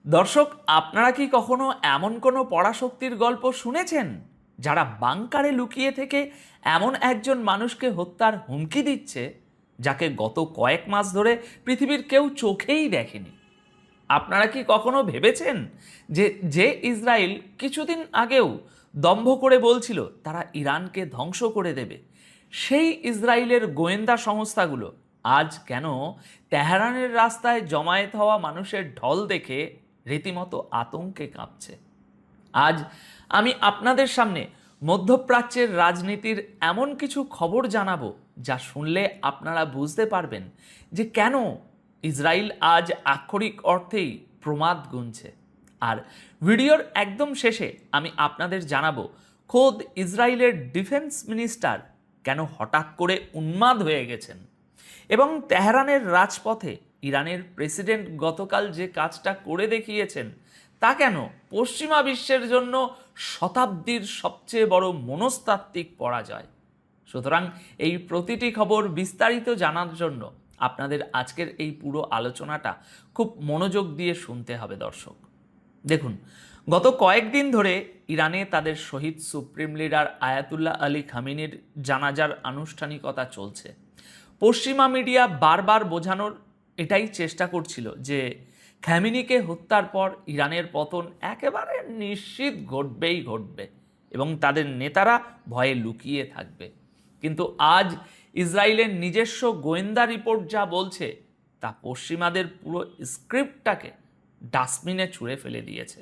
দর্শক, আপনারা কি কখনো এমন কোনো পরাশক্তির গল্প শুনেছেন যারা বাংকারে লুকিয়ে থেকে এমন একজন মানুষকে হত্যার হুমকি দিচ্ছে যাকে গত কয়েক মাস ধরে পৃথিবীর কেউ চোখেই দেখেনি? আপনারা কি কখনো ভেবেছেন যে যে ইসরায়েল কিছুদিন আগেও দম্ভ করে বলছিল তারা ইরানকে ধ্বংস করে দেবে, সেই ইসরায়েলের গোয়েন্দা সংস্থাগুলো আজ কেন তেহরানের রাস্তায় জমায়েত হওয়া মানুষের ঢল দেখে রীতিমতো আতঙ্কে কাঁপছে? আজ আমি আপনাদের সামনে মধ্যপ্রাচ্যের রাজনীতির এমন কিছু খবর জানাবো যা শুনলে আপনারা বুঝতে পারবেন যে কেন ইসরায়েল আজ আক্ষরিক অর্থেই প্রমাদ গুনছে। আর ভিডিওর একদম শেষে আমি আপনাদের জানাবো খোদ ইসরায়েলের ডিফেন্স মিনিস্টার কেন হঠাৎ করে উন্মাদ হয়ে গেছেন, এবং তেহরানের রাজপথে ইরানের প্রেসিডেন্ট গতকাল যে কাজটা করে দেখিয়েছেন তা কেন পশ্চিমা বিশ্বের জন্য শতাব্দীর সবচেয়ে বড় মনস্তাত্ত্বিক পরাজয়। সুতরাং এই প্রতিটি খবর বিস্তারিত জানার জন্য আপনাদের আজকের এই পুরো আলোচনাটা খুব মনোযোগ দিয়ে শুনতে হবে দর্শক। দেখুন, গত কয়েকদিন ধরে ইরানে তাদের শহীদ সুপ্রিম লিডার আয়াতুল্লাহ আলী খামেনির জানাজার আনুষ্ঠানিকতা চলছে। পশ্চিমা মিডিয়া বারবার বোঝানোর এটাই চেষ্টা করছিল যে খামেনিকে হত্যার পর ইরানের পতন একেবারে নিশ্চিত ঘটবেই ঘটবে এবং তাদের নেতারা ভয়ে লুকিয়ে থাকবে। কিন্তু আজ ইসরায়েলের নিজস্ব গোয়েন্দা রিপোর্ট যা বলছে তা পশ্চিমাদের পুরো স্ক্রিপ্টটাকে ডাস্টবিনে ছুঁড়ে ফেলে দিয়েছে।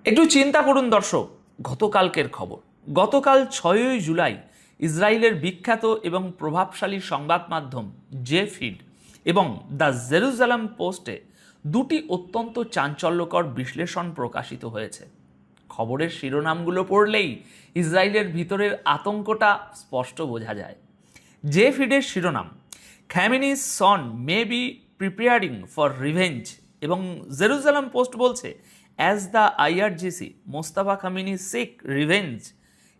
একটু চিন্তা করুন দর্শক, গতকালকের খবর। গতকাল 6ই জুলাই ইসরায়েলের বিখ্যাত এবং প্রভাবশালী সংবাদ মাধ্যম জে ফিড এবং দ্য জেরুজালেম পোস্টে দুটি অত্যন্ত চাঞ্চল্যকর বিশ্লেষণ প্রকাশিত হয়েছে। খবরের শিরোনামগুলো পড়লেই ইসরায়েলের ভিতরের আতঙ্কটা স্পষ্ট বোঝা যায়। জে ফিডের শিরোনাম, Khamenei's son may be preparing for revenge, এবং জেরুজালেম পোস্ট বলছে as the IRGC Mostafa Khamenei seek revenge,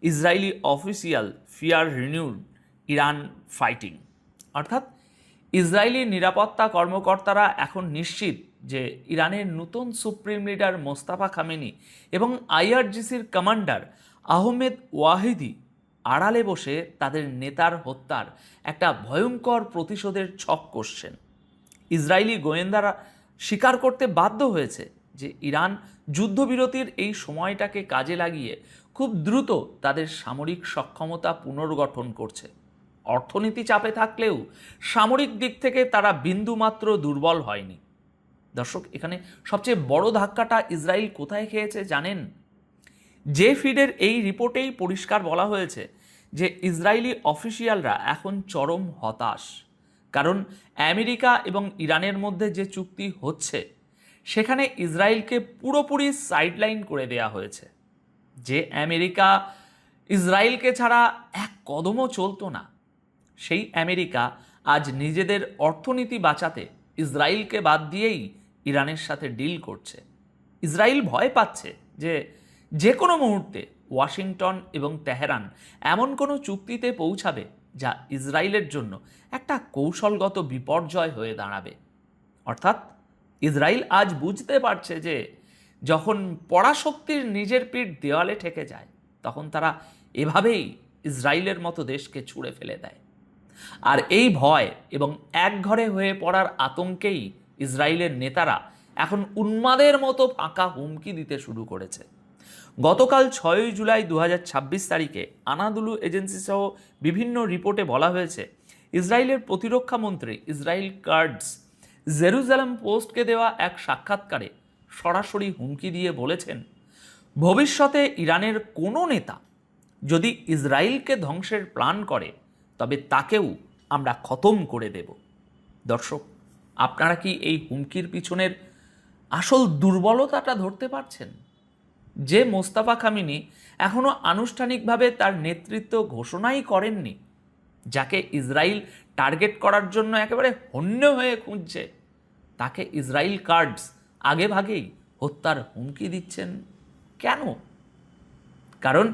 Israeli official fear renewed Iran fighting. অর্থাৎ ইসরায়েলি নিরাপত্তা কর্মকর্তারা এখন নিশ্চিত যে ইরানের নতুন সুপ্রিম লিডার মোস্তাফা খামেনি এবং IRGCর কমান্ডার আহমেদ ওয়াহিদি আড়ালে বসে তাদের নেতার হত্যার একটা ভয়ঙ্কর প্রতিশোধের ছক কষছেন। ইসরায়েলি গোয়েন্দারা স্বীকার করতে বাধ্য হয়েছে যে ইরান যুদ্ধবিরতির এই সময়টাকে কাজে লাগিয়ে খুব দ্রুত তাদের সামরিক সক্ষমতা পুনর্গঠন করছে। অর্থনীতি চাপে থাকলেও সামরিক দিক থেকে তারা বিন্দুমাত্র দুর্বল হয়নি। দর্শক, এখানে সবচেয়ে বড় ধাক্কাটা ইসরায়েল কোথায় খেয়েছে জানেন? জে ফিডের এই রিপোর্টেই পরিষ্কার বলা হয়েছে যে ইসরায়েলি অফিসিয়ালরা এখন চরম হতাশ, কারণ আমেরিকা এবং ইরানের মধ্যে যে চুক্তি হচ্ছে সেখানে ইসরায়েলকে পুরোপুরি সাইডলাইন করে দেয়া হয়েছে। যে আমেরিকা ইসরায়েলকে ছাড়া এক কদমও চলতো না, সেই আমেরিকা আজ নিজেদের অর্থনীতি বাঁচাতে ইসরায়েলকে বাদ দিয়েই ইরানের সাথে ডিল করছে। ইসরায়েল ভয় পাচ্ছে যে যে কোনো মুহূর্তে ওয়াশিংটন এবং তেহরান এমন কোনো চুক্তিতে পৌঁছাবে যা ইসরায়েলের জন্য একটা কৌশলগত বিপর্যয় হয়ে দাঁড়াবে। অর্থাৎ ইসরায়েল আজ বুঝতে পারছে যে যখন পরাশক্তির নিজের পিঠ দেওয়ালে ঠেকে যায় তখন তারা এভাবেই ইসরায়েলের মতো দেশকে ছুঁড়ে ফেলে দেয়। আর এই ভয় এবং একঘরে হয়ে পড়ার আতঙ্কেই ইসরায়েলের নেতারা এখন উন্মাদের মতো ফাঁকা হুমকি দিতে শুরু করেছে। গতকাল 6ই জুলাই 2026 তারিখে আনাদুলু এজেন্সি সহ বিভিন্ন রিপোর্টে বলা হয়েছে ইসরায়েলের প্রতিরক্ষা মন্ত্রী ইসরায়েল কাটজ জেরুজালেম পোস্টকে দেওয়া এক সাক্ষাৎকারে সরাসরি হুমকি দিয়ে বলেছেন, ভবিষ্যতে ইরানের কোনো নেতা যদি ইসরায়েলকে ধ্বংসের প্ল্যান করে তবে তাকেও আমরা খতম করে দেব। দর্শক, আপনারা কি এই হুমকির পিছনের আসল দুর্বলতাটা ধরতে পারছেন? যে মোস্তাফা খামেনি এখনও আনুষ্ঠানিকভাবে তার নেতৃত্ব ঘোষণাই করেননি, যাকে ইসরায়েল টার্গেট করার জন্য একেবারে হন্য হয়ে খুঁজছে, তাকে ইসরায়েল কার্ডস আগে ভাগেই হত্যার হুমকি দিচ্ছেন কেন? কারণ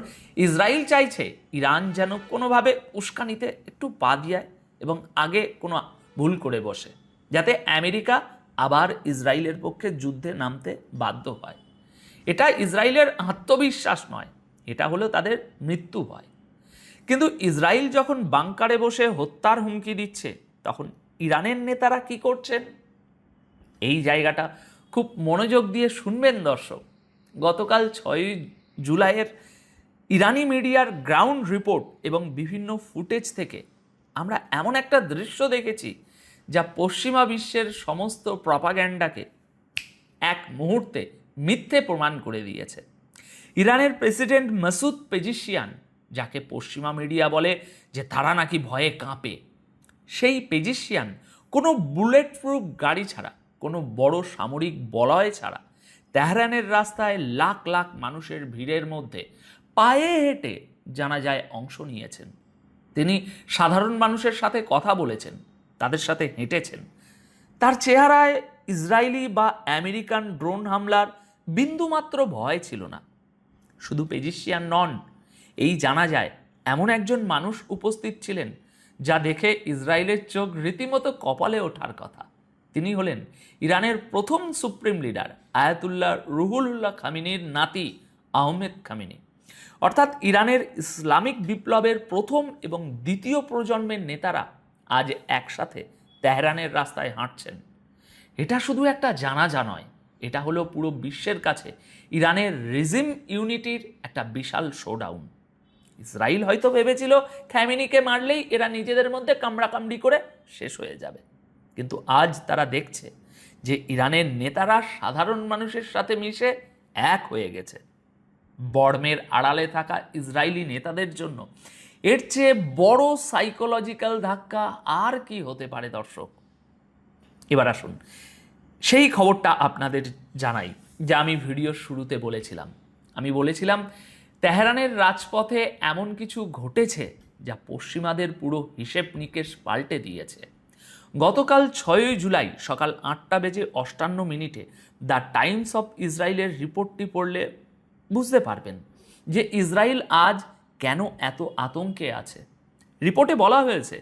ইসরায়েল চাইছে ইরান যেন কোনোভাবে উস্কানিতে একটু পা দিয়ে এবং আগে কোনো ভুল করে বসে, যাতে আমেরিকা আবার ইসরায়েলের পক্ষে যুদ্ধে নামতে বাধ্য হয়। এটা ইসরায়েলের আত্মবিশ্বাস নয়, এটা হলো তাদের মৃত্যু ভয়। কিন্তু ইসরায়েল যখন বাংকারে বসে হত্যার হুমকি দিচ্ছে, তখন ইরানের নেতারা কি করছেন? এই জায়গাটা খুব মনোযোগ দিয়ে শুনবেন দর্শক। গতকাল 6 জুলাইয়ের ইরানি মিডিয়ার গ্রাউন্ড রিপোর্ট এবং বিভিন্ন ফুটেজ থেকে আমরা এমন একটা দৃশ্য দেখেছি যা পশ্চিমা বিশ্বের সমস্ত প্রপাগ্যান্ডাকে এক মুহূর্তে মিথ্যে প্রমাণ করে দিয়েছে। ইরানের প্রেসিডেন্ট মাসুদ পেজিশিয়ান, যাকে পশ্চিমা মিডিয়া বলে যে তারা নাকি ভয়ে কাঁপে, সেই পেজিশিয়ান কোনো বুলেট প্রুফ গাড়ি ছাড়া, কোনো বড় সামরিক বলয় ছাড়া তেহরানের রাস্তায় লাখ লাখ মানুষের ভিড়ের মধ্যে পায়ে হেঁটে জানাজায় অংশ নিয়েছেন। তিনি সাধারণ মানুষের সাথে কথা বলেছেন, তাদের সাথে হেঁটেছেন। তার চেহারায় ইসরায়েলি বা আমেরিকান ড্রোন হামলার বিন্দুমাত্র ভয় ছিল না। শুধু পেজিশিয়ান নন, এই জানাজায় এমন একজন মানুষ উপস্থিত ছিলেন যা দেখে ইসরায়েলের চোখ রীতিমতো কপালে ওঠার কথা। তিনি হলেন ইরানের প্রথম সুপ্রিম লিডার আয়াতুল্লাহ রুহুল্লাহ খামিনির নাতি আহমেদ খামিনি। অর্থাৎ ইরানের ইসলামিক বিপ্লবের প্রথম এবং দ্বিতীয় প্রজন্মের নেতারা আজ একসাথে তেহরানের রাস্তায় হাঁটছেন। এটা শুধু একটা জানাজা নয়, এটা হলো পুরো বিশ্বের কাছে ইরানের রিজিম ইউনিটির একটা বিশাল শোডাউন। ইসরায়েল হয়তো ভেবেছিল খামেনিকে মারলেই এরা নিজেদের মধ্যে কামড়াকামড়ি করে শেষ হয়ে যাবে, কিন্তু আজ তারা দেখছে যে ইরানের নেতারা সাধারণ মানুষের সাথে মিশে এক হয়ে গেছে। বর্মের আড়ালে থাকা ইসরায়েলি নেতাদের জন্য এর চেয়ে বড় সাইকোলজিক্যাল ধাক্কা আর কি হতে পারে দর্শক? এবার আসুন সেই খবরটা আপনাদের জানাই যা আমি ভিডিওর শুরুতে বলেছিলাম। আমি বলেছিলাম তেহরানের রাজপথে এমন কিছু ঘটেছে যা পশ্চিমাদের পুরো হিসেব নিকেশ পাল্টে দিয়েছে। গতকাল 6 জুলাই সকাল 8:58 দ্য টাইমস অফ ইসরায়েলের রিপোর্টটি পড়লে বুঝতে পারবেন যে ইসরায়েল আজ কেন এত আতঙ্কে আছে। রিপোর্টে বলা হয়েছে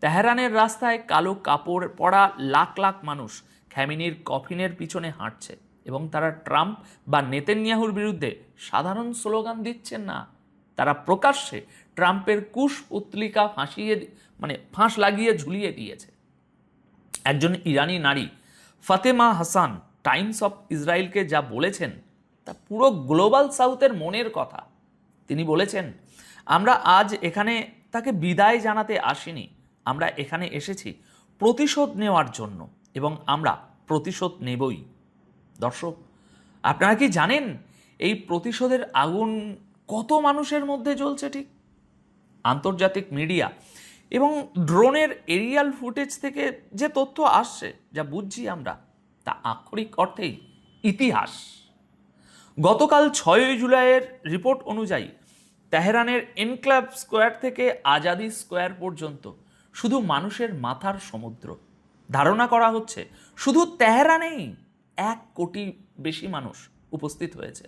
তেহরানের রাস্তায় কালো কাপড় পরা লাখ লাখ মানুষ খামেনির কফিনের পিছনে হাঁটছে এবং তারা ট্রাম্প বা নেতানিয়াহুর বিরুদ্ধে সাধারণ স্লোগান দিচ্ছেন না, তারা প্রকাশ্যে ট্রাম্পের কুশপুতলিকা ফাঁস লাগিয়ে ঝুলিয়ে দিয়েছে। একজন ইরানি নারী ফাতেমা হাসান টাইমস অফ ইসরায়েলকে যা বলেছেন তা পুরো গ্লোবাল সাউথের মনের কথা। তিনি বলেছেন, আমরা আজ এখানে তাকে বিদায় জানাতে আসিনি, আমরা এখানে এসেছি প্রতিশোধ নেওয়ার জন্য এবং আমরা প্রতিশোধ নেবই। দর্শক, আপনারা কি জানেন এই প্রতিশোধের আগুন কত মানুষের মধ্যে জ্বলছে? ঠিক আন্তর্জাতিক মিডিয়া এবং ড্রোনের এরিয়াল ফুটেজ থেকে যে তথ্য আসছে, যা বুঝছি আমরা, তা আক্ষরিক অর্থেই ইতিহাস। গতকাল 6 জুলাইয়ের রিপোর্ট অনুযায়ী তেহরানের এনক্লাভ স্কোয়ার থেকে আজাদি স্কোয়ার পর্যন্ত শুধু মানুষের মাথার সমুদ্র। ধারণা করা হচ্ছে শুধু তেহরানেই 1 কোটি বেশি মানুষ উপস্থিত হয়েছে,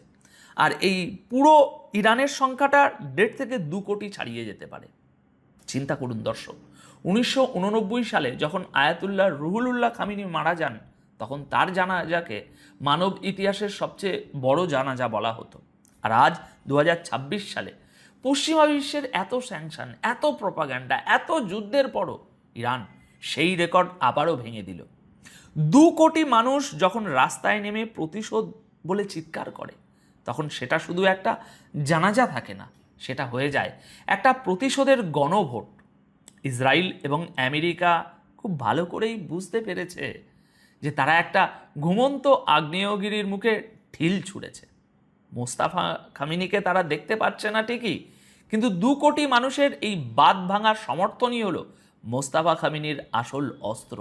আর এই পুরো ইরানের সংখ্যাটা 1.5 থেকে 2 কোটি ছাড়িয়ে যেতে পারে। চিন্তা করুন দর্শক, 1989 সালে যখন আয়াতুল্লাহ রুহুল্লাহ খামিনি মারা যান, তখন তার জানাজাকে মানব ইতিহাসের সবচেয়ে বড় জানাজা বলা হতো। আর আজ 2026 সালে পশ্চিমা বিশ্বের এত স্যাংশন, এত প্রপাগান্ডা, এত যুদ্ধের পরও ইরান সেই রেকর্ড আবারও ভেঙে দিল। 2 কোটি মানুষ যখন রাস্তায় নেমে প্রতিশোধ বলে চিৎকার করে, তখন সেটা শুধু একটা জানাজা থাকে না, সেটা হয়ে যায় একটা প্রতিশোধের গণভোট। ইসরায়েল এবং আমেরিকা খুব ভালো করেই বুঝতে পেরেছে যে তারা একটা ঘুমন্ত আগ্নেয়গিরির মুখে ঢিল ছুঁড়েছে। মোস্তাফা খামিনিকে তারা দেখতে পাচ্ছে না ঠিকই, কিন্তু 2 কোটি মানুষের এই বাঁধ ভাঙার সমর্থনই হলো মোস্তাফা খামিনির আসল অস্ত্র।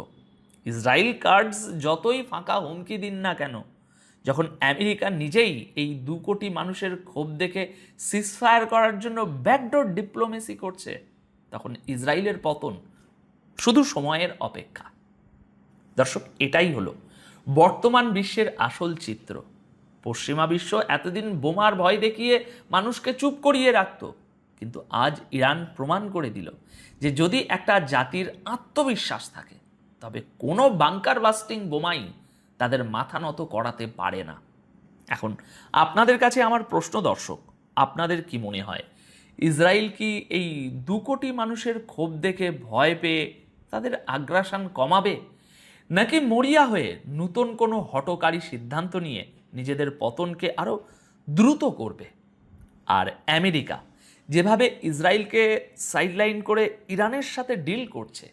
ইসরায়েল কার্ডস যতই ফাঁকা হুমকি দিন না কেন, যখন আমেরিকা নিজেই এই 2 কোটি মানুষের ক্ষোভ দেখে সিজফায়ার করার জন্য ব্যাকডোর ডিপ্লোমেসি করছে, তখন ইসরায়েলের পতন শুধু সময়ের অপেক্ষা। দর্শক, এটাই হলো বর্তমান বিশ্বের আসল চিত্র। পশ্চিমা বিশ্ব এতদিন বোমার ভয় দেখিয়ে মানুষকে চুপ করিয়ে রাখত, কিন্তু আজ ইরান প্রমাণ করে দিল যে যদি একটা জাতির আত্মবিশ্বাস থাকে, তবে কোনো বাংকার বাস্টিং বোমাই তাদের মাথা নত করাতে পারে না। এখন আপনাদের কাছে আমার প্রশ্ন দর্শক, আপনাদের কি মনে হয় ইসরায়েল কি এই 2 কোটি মানুষের ক্ষোভ দেখে ভয় পেয়ে তাদের আগ্রাসন কমাবে, নাকি মরিয়া হয়ে নতুন কোনো হঠকারী সিদ্ধান্ত নিয়ে নিজেদের পতনকে আরও দ্রুত করবে? আর আমেরিকা যেভাবে ইসরায়েলকে সাইডলাইন করে ইরানের সাথে ডিল করছে,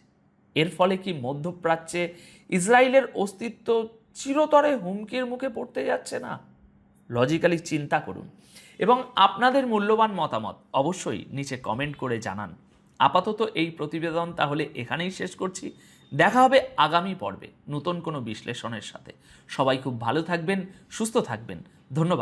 এর ফলে কি মধ্যপ্রাচ্যে ইসরায়েলের অস্তিত্ব চিরতরে হুমকির মুখে পড়তে যাচ্ছে না? লজিক্যালি চিন্তা করুন এবং আপনাদের মূল্যবান মতামত অবশ্যই নিচে কমেন্ট করে জানান। আপাতত এই প্রতিবেদন তাহলে এখানেই শেষ করছি। দেখা হবে আগামী পর্বে নতুন কোনো বিশ্লেষণের সাথে। সবাই খুব ভালো থাকবেন, সুস্থ থাকবেন। ধন্যবাদ।